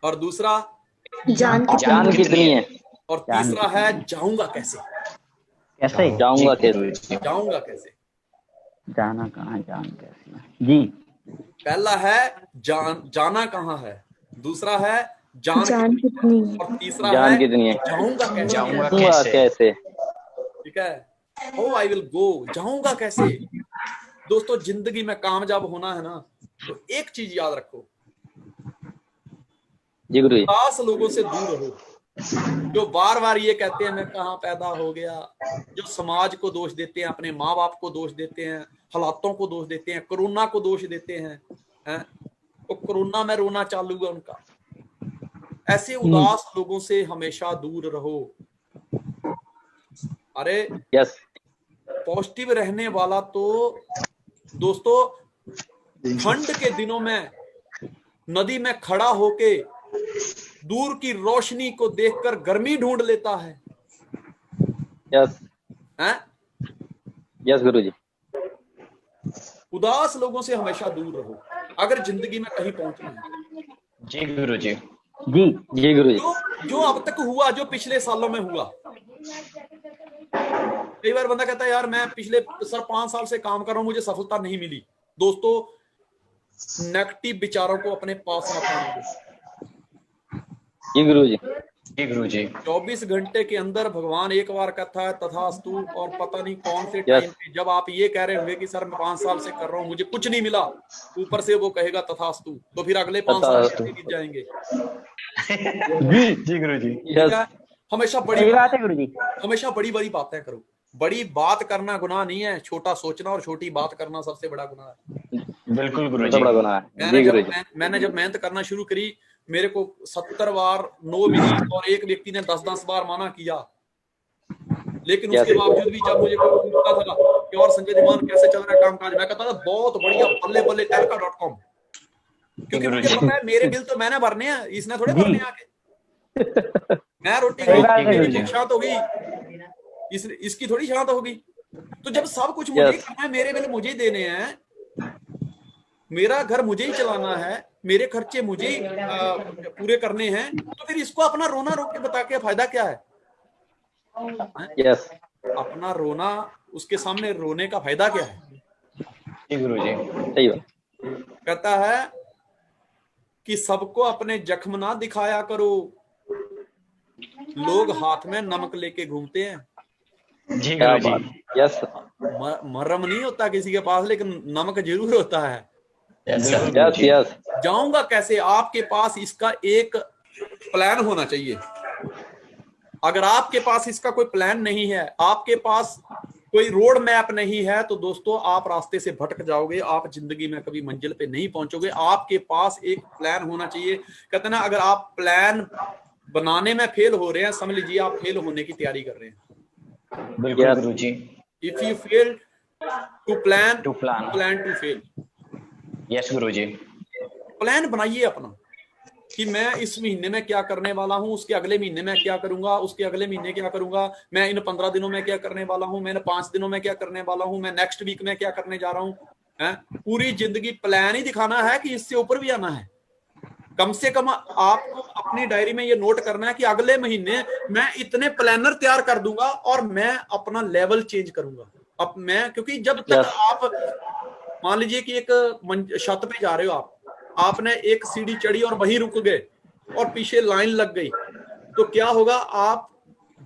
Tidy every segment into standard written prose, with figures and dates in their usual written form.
और दूसरा जान जान कितनी है? और तीसरा है जाऊंगा कैसे। कैसे जाऊंगा? कैसे जाऊंगा कैसे। जाना कहाँ, जान कैसे जी? पहला है जाना कहाँ है, दूसरा है जान कितनी है, और तीसरा है जान कितनी है? जाऊंगा कैसे। जाऊंगा जाऊंगा कैसे। कैसे? ठीक है, हाउ आई विल गो, जाऊंगा कैसे। दोस्तों जिंदगी में कामयाब होना है ना, तो एक चीज याद रखो, जी गुरु जी। खास लोगों से दूर रहो, जो बार बार ये कहते हैं मैं कहाँ पैदा हो गया, जो समाज को दोष देते हैं, अपने माँ बाप को दोष देते हैं, हालातों को दोष देते हैं, कोरोना को दोष देते हैं, तो कोरोना में रोना चालू है उनका। ऐसे उदास लोगों से हमेशा दूर रहो। अरे यस। पॉजिटिव रहने वाला तो दोस्तों ठंड के दिनों में नदी में खड़ा होके दूर की रोशनी को देखकर गर्मी ढूंढ लेता है। यस हैं? यस गुरु जी। उदास लोगों से हमेशा दूर रहो अगर जिंदगी में कहीं पहुंचना है। जी गुरु जी। जी जी गुरु जी। जो अब तक हुआ, जो पिछले सालों में हुआ, कई बार बंदा कहता है यार मैं पिछले 5 साल से काम कर रहा हूं, मुझे सफलता नहीं मिली। दोस्तों नेगेटिव विचारों को अपने पास मत आने दो। जी गुरु जी। जी गुरु जी। 24 घंटे के अंदर भगवान एक बार कहता है तथास्तु, और पता नहीं कौन से टाइम पे जब आप ये कह रहे होंगे कि सर मैं 5 साल से कर रहा हूँ मुझे कुछ नहीं मिला, ऊपर से वो कहेगा तथास्तु, तो फिर अगले 5 साल कैसे बीत जाएंगे। जी जी गुरु जी। हमेशा सही बात है गुरु जी। हमेशा बड़ी बड़ी बातें करो। बड़ी बात करना गुनाह नहीं है, छोटा सोचना और छोटी बात करना सबसे बड़ा गुनाह है। बिल्कुल गुरु जी। बड़ा गुनाह है। मैंने जब मेहनत करना शुरू करी, मेरे को 70 बार नो मिली और एक व्यक्ति ने 10-10 बार मना किया, लेकिन उसके बावजूद भी जब मुझे कोई पूछता था कि और संजय दीवान कैसे चल रहा है कामकाज, मैं कहता था बहुत बढ़िया, बल्ले बल्ले telka.com, क्योंकि मुझे पता है मेरे बिल तो मैंने भरने हैं, इसने थोड़े भरने आके। मैं रोटी खाऊंगी, शांत होगी, इसकी थोड़ी शांत होगी। तो जब सब कुछ मुझे करना है, मेरे बिल मुझे ही देने हैं, मेरा घर मुझे ही चलाना है, मेरे खर्चे मुझे ही पूरे करने हैं, तो फिर इसको अपना रोना रोक के बता के फायदा क्या है। यस। अपना रोना, उसके सामने रोने का फायदा क्या है। जी गुरु जी। सही बात। कहता है कि सबको अपने जख्म ना दिखाया करो, लोग हाथ में नमक लेके घूमते हैं। जी गुरु जी। यस। मरहम नहीं होता किसी के पास, लेकिन नमक जरूर होता है। Yes yes. जाऊंगा कैसे, आपके पास इसका एक प्लान होना चाहिए। अगर आपके पास इसका कोई प्लान नहीं है, आपके पास कोई रोड मैप नहीं है, तो दोस्तों आप रास्ते से भटक जाओगे, आप जिंदगी में कभी मंजिल पे नहीं पहुंचोगे। आपके पास एक प्लान होना चाहिए। कहते ना, अगर आप प्लान बनाने में फेल हो रहे हैं, समझ लीजिए आप फेल होने की तैयारी कर रहे हैं। बिल्कुल Guru ji. If you fail to plan to fail. Yes Guru ji. Plan बनाइए अपना कि मैं इस महीने में क्या करने वाला हूं, उसके अगले महीने में क्या करूंगा, उसके अगले महीने क्या करूंगा, मैं इन 15 दिनों में क्या करने वाला हूं, मैंने 5 दिनों में क्या करने वाला हूं, मैं नेक्स्ट वीक में क्या करने जा रहा हूं। पूरी जिंदगी प्लान ही दिखाना है कि इससे ऊपर भी आना है। कम से कम आपको अपनी डायरी में ये नोट करना है कि अगले महीने मैं इतने प्लानर तैयार कर दूंगा और मैं अपना लेवल चेंज करूंगा। अब मैं, क्योंकि जब तक आप मान लीजिए कि एक छत पे जा रहे हो, आपने एक सीढ़ी चढ़ी और वहीं रुक गए और पीछे लाइन लग गई, तो क्या होगा, आप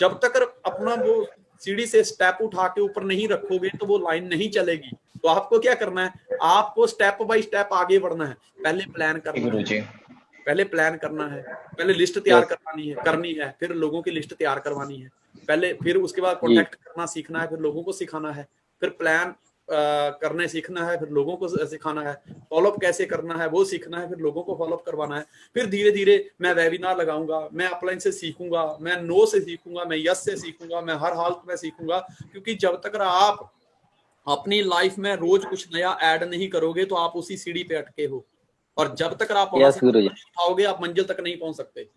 जब तक अपना वो सीढ़ी से स्टेप उठा के ऊपर नहीं रखोगे तो वो लाइन नहीं चलेगी। तो आपको क्या करना है, आपको स्टेप बाय स्टेप आगे बढ़ना है। पहले प्लान करना है, पहले प्लान करना है, पहले लिस्ट तैयार करनी है, फिर लोगों की लिस्ट तैयार करवानी है पहले, फिर उसके बाद कॉन्टेक्ट करना सीखना है, फिर लोगों को सिखाना है, फिर प्लान करने सीखना है, फिर लोगों को सिखाना है, फॉलोअप कैसे करना है वो सीखना है, फिर लोगों को फॉलोअप करवाना है। फिर धीरे धीरे मैं वेबिनार लगाऊंगा, मैं अपलाइन से सीखूंगा, मैं नो से सीखूंगा, मैं यस से सीखूंगा, मैं हर हालत में सीखूंगा। क्योंकि जब तक आप अपनी लाइफ में रोज कुछ नया ऐड नहीं करोगे तो आप उसी सीढ़ी पे अटके हो, और जब तक आप वहां से उठाओगे आप मंजिल तक नहीं पहुंच सकते।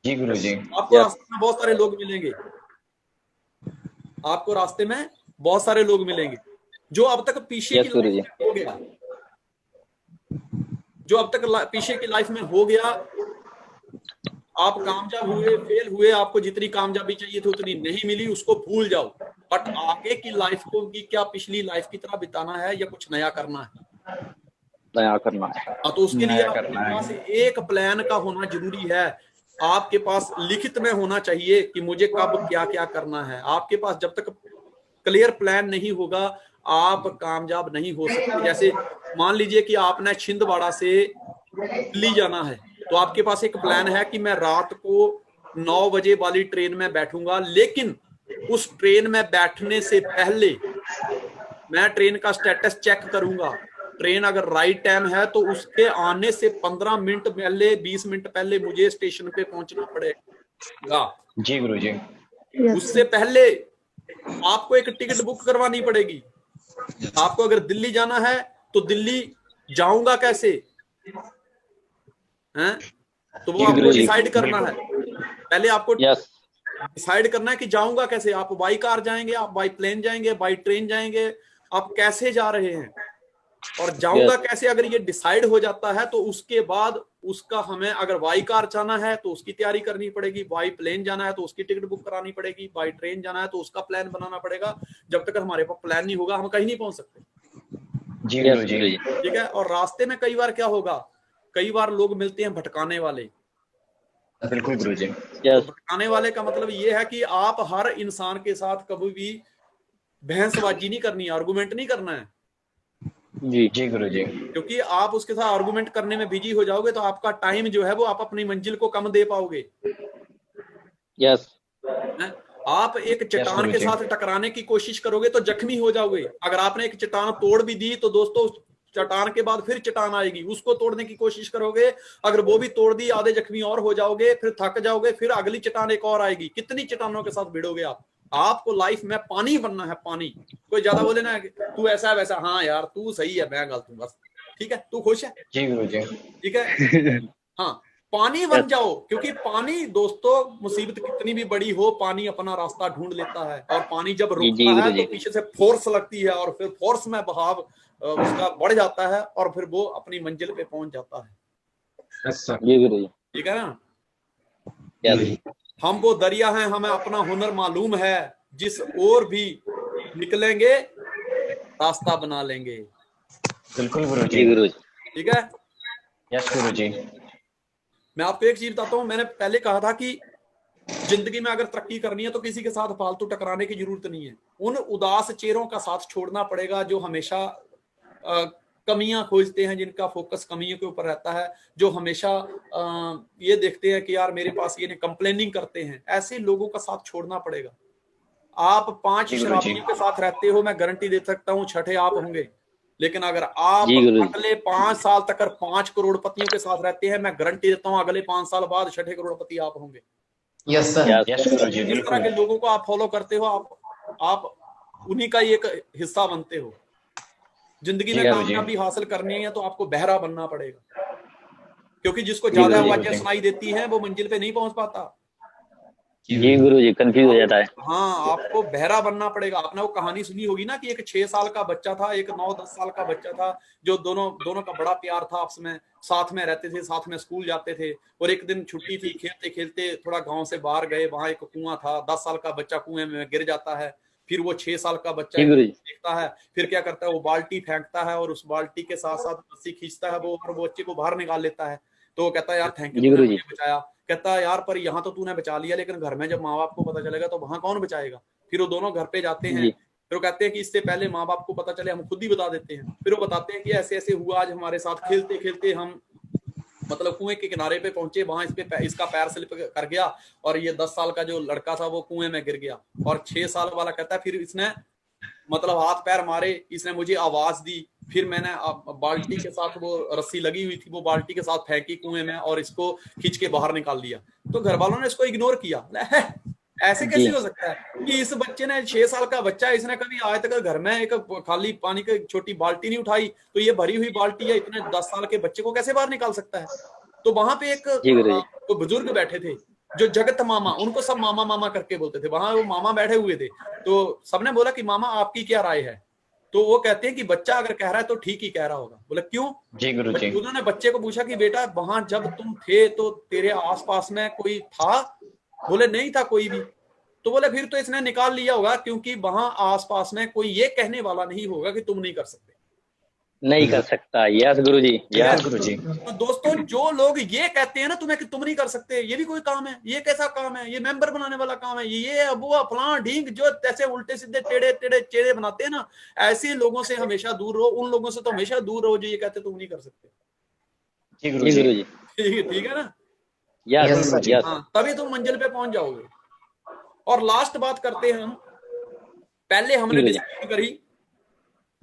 जी गुरु जी। आपको रास्ते में बहुत सारे लोग मिलेंगे, आपको रास्ते में बहुत सारे लोग मिलेंगे जो अब तक पीछे की लाइफ में हो गया, जो अब तक पीछे की लाइफ में हो गया, आप कामयाब हुए, फेल हुए, आपको जितनी कामयाबी चाहिए थी उतनी नहीं मिली, उसको भूल जाओ। बट आगे की लाइफ को की क्या पिछली लाइफ की तरह बिताना है या कुछ नया करना है? नया करना है। हाँ, तो उसके लिए नया आपके करना है। पास एक प्लान का होना जरूरी है। आपके पास लिखित में होना चाहिए कि मुझे कब क्या क्या करना है। आपके पास जब तक क्लियर प्लान नहीं होगा, आप कामयाब नहीं हो सकते। जैसे मान लीजिए कि आपने छिंदवाड़ा से दिल्ली जाना है, तो आपके पास एक प्लान है कि मैं रात को 9 बजे वाली ट्रेन में बैठूंगा, लेकिन उस ट्रेन में बैठने से पहले मैं ट्रेन का स्टेटस चेक करूंगा। ट्रेन अगर राइट टाइम है तो उसके आने से 15 मिनट पहले, 20 मिनट पहले मुझे स्टेशन पे पहुंचना पड़ेगा। जी गुरुजी। यस उससे पहले आपको एक टिकट बुक करवानी पड़ेगी। आपको अगर दिल्ली जाना है तो दिल्ली जाऊंगा कैसे हैं, तो वो जी आपको गुरुजी। डिसाइड करना है। पहले आपको यस डिसाइड करना है कि जाऊंगा कैसे। आप बाई कार जाएंगे, आप बाई प्लेन जाएंगे, बाई ट्रेन जाएंगे, आप कैसे जा रहे हैं और जाऊंगा यस कैसे। अगर ये डिसाइड हो जाता है तो उसके बाद उसका हमें, अगर बाई कार जाना है तो उसकी तैयारी करनी पड़ेगी, बाई प्लेन जाना है तो उसकी टिकट बुक करानी पड़ेगी, बाई ट्रेन जाना है तो उसका प्लान बनाना पड़ेगा। जब तक हमारे पास प्लान नहीं होगा हम कहीं नहीं पहुंच सकते। जी यस गुरुजी। गुरुजी। ठीक है। और रास्ते में कई बार क्या होगा, कई बार लोग मिलते हैं भटकाने वाले। बिल्कुल गुरुजी। तो यस भटकाने वाले का मतलब ये है कि आप हर इंसान के साथ कभी भी बहसबाजी नहीं करनी, आर्गुमेंट नहीं करना है। जी जी गुरुजी। क्योंकि आप उसके साथ आर्गुमेंट करने में बिजी हो जाओगे तो आपका टाइम जो है वो आप अपनी मंजिल को कम दे पाओगे। यस हैं? आप एक चट्टान के गुरुजी। साथ टकराने की कोशिश करोगे तो जख्मी हो जाओगे। अगर आपने एक चट्टान तोड़ भी दी तो दोस्तों चट्टान के बाद फिर चट्टान आएगी, उसको तोड़ने की कोशिश करोगे, अगर वो भी तोड़ दी आधे जख्मी और हो जाओगे, फिर थक जाओगे, फिर अगली चट्टान एक और आएगी। कितनी चट्टानों के साथ भिड़ोगे आप? आपको लाइफ में पानी बनना है, पानी। कोई ज्यादा बोले ना तू ऐसा है वैसा, हाँ यार तू सही है मैं गलत हूँ, बस ठीक है, तू खुश है, जी गुरुजी। ठीक है, हाँ पानी बन जाओ। क्योंकि पानी दोस्तों मुसीबत कितनी भी बड़ी हो, पानी अपना रास्ता ढूंढ लेता है। और पानी जब जी जी रुकता है तो गुरुजी। पीछे से फोर्स लगती है और फिर फोर्स में बहाव उसका बढ़ जाता है और फिर वो अपनी मंजिल पे पहुंच जाता है। जी गुरुजी। ठीक है ना। यस हम वो दरिया हैं, हमें अपना हुनर मालूम है, जिस ओर भी निकलेंगे रास्ता बना लेंगे। बिल्कुल जी गुरुजी। गुरुजी। ठीक है। यस गुरुजी। मैं आपको एक चीज बताता हूँ, मैंने पहले कहा था कि जिंदगी में अगर तरक्की करनी है तो किसी के साथ फालतू टकराने की जरूरत नहीं है। उन उदास चेहरों का साथ छोड़ना पड़ेगा जो हमेशा कमियां खोजते हैं, जिनका फोकस कमियों के ऊपर रहता है, जो हमेशा ये देखते हैं कि यार मेरे पास ये कंप्लेनिंग करते हैं। ऐसे लोगों का साथ छोड़ना पड़ेगा। आप 5 जी गुरुजी। शराबियों के साथ रहते हो, मैं गारंटी दे सकता हूँ छठे आप होंगे। लेकिन अगर आप जी गुरुजी। अगले 5 साल तक 5 करोड़पतियों के साथ रहते हैं, मैं गारंटी देता हूँ अगले 5 साल बाद छठे करोड़पति आप होंगे। Yes sir. यस यस गुरुजी। जिस तरह के बिल्कुल। लोगों को आप फॉलो करते हो, आप उन्हीं का ही एक हिस्सा बनते हो। जिंदगी जी में गुरुजी। कामयाबी हासिल करनी है तो आपको बहरा बनना पड़ेगा। क्योंकि जिसको जी ज्यादा गुरुजी। आवाजें सुनाई देती हैं वो मंजिल पे नहीं पहुंच पाता। जी गुरुजी कंफ्यूज हो जाता है। हाँ, आपको बहरा बनना पड़ेगा। आपने वो कहानी सुनी होगी ना कि एक 6 साल का बच्चा था, एक 9-10 साल का बच्चा था, जो दोनों दोनों का बड़ा प्यार था आपस में, साथ में रहते थे, साथ में स्कूल जाते थे। और एक दिन छुट्टी थी, खेलते खेलते थोड़ा गांव से बाहर गए, वहां एक कुआं था। 10 साल का बच्चा कुएं में गिर जाता है। फिर वो 6 साल का बच्चा जी एक गुरुजी। देखता है, फिर क्या करता है, वो बाल्टी फेंकता है और उस बाल्टी के साथ साथ रस्सी खींचता है वो, और वो बच्चे को बाहर निकाल लेता है। तो वो कहता है यार थैंक यू, जी तूने गुरुजी। मुझे बचाया। कहता है यार पर यहाँ तो तूने बचा लिया, लेकिन घर में जब माँ बाप को पता चलेगा तो वहां कौन बचाएगा। फिर वो दोनों घर पे जाते हैं। जी फिर वो कहते हैं कि इससे पहले माँ बाप को पता चले हम खुद ही बता देते हैं। फिर वो बताते हैं कि ऐसे ऐसे हुआ आज हमारे साथ, खेलते खेलते हम मतलब कुएं के किनारे पे पहुंचे, वहां इसका पैर स्लिप कर गया और ये 10 साल का जो लड़का था वो कुएं में गिर गया। और 6 साल वाला कहता है फिर इसने मतलब हाथ पैर मारे, इसने मुझे आवाज दी, फिर मैंने बाल्टी के साथ, वो रस्सी लगी हुई थी, वो बाल्टी के साथ फेंकी कुएं में और इसको खींच के बाहर निकाल दिया। तो घर वालों ने इसको इग्नोर किया। ऐसे जी कैसे हो सकता है कि इस बच्चे ने, 6 साल का बच्चा, इसने कभी आज तक घर में एक खाली पानी की छोटी बाल्टी नहीं उठाई, तो ये भरी हुई बाल्टी है इतने 10 साल के बच्चे को कैसे बाहर निकाल सकता है। तो वहां पे एक जी गुरुजी। तो बुजुर्ग बैठे थे जो जगत मामा, उनको सब मामा मामा करके बोलते थे, वहां वो मामा बैठे हुए थे। तो सबने बोला कि मामा आपकी क्या राय है। तो वो कहते हैं कि बच्चा अगर कह रहा है तो ठीक ही कह रहा होगा। बोले क्यों? जी गुरुजी। उन्होंने बच्चे को पूछा कि बेटा वहां जब तुम थे तो तेरे आसपास में कोई था? बोले नहीं था कोई भी। तो बोले फिर तो इसने निकाल लिया होगा, क्योंकि वहां आसपास में कोई ये कहने वाला नहीं होगा कि तुम नहीं कर सकते। नहीं कर सकता। यस गुरुजी। यस यस गुरुजी। तो दोस्तों जो लोग ये कहते हैं ना तुम्हें कि तुम नहीं कर सकते, ये भी कोई काम है? ये कैसा काम है? ये मेंबर बनाने वाला काम है? ये अबुआ फलां ढींग जो ऐसे उल्टे सीधे टेढ़े टेढ़े चेहरे बनाते हैं ना, ऐसे लोगों से हमेशा दूर रहो। उन लोगों से तो हमेशा दूर रहो जो ये कहते तुम नहीं कर सकते। जी जी गुरुजी। गुरुजी। ठीक है ना? यस Yes, गुरुजी। यस। हाँ, तभी तुम मंजिल पे पहुंच जाओगे। और लास्ट बात करते हैं हम। पहले हमने गुरुजी। डिस्कशन करी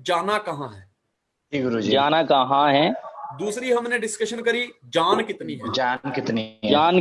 जाना कहाँ है, जी गुरुजी। जाना कहाँ है? दूसरी हमने डिस्कशन करी जान कितनी है। जान कितनी है? जान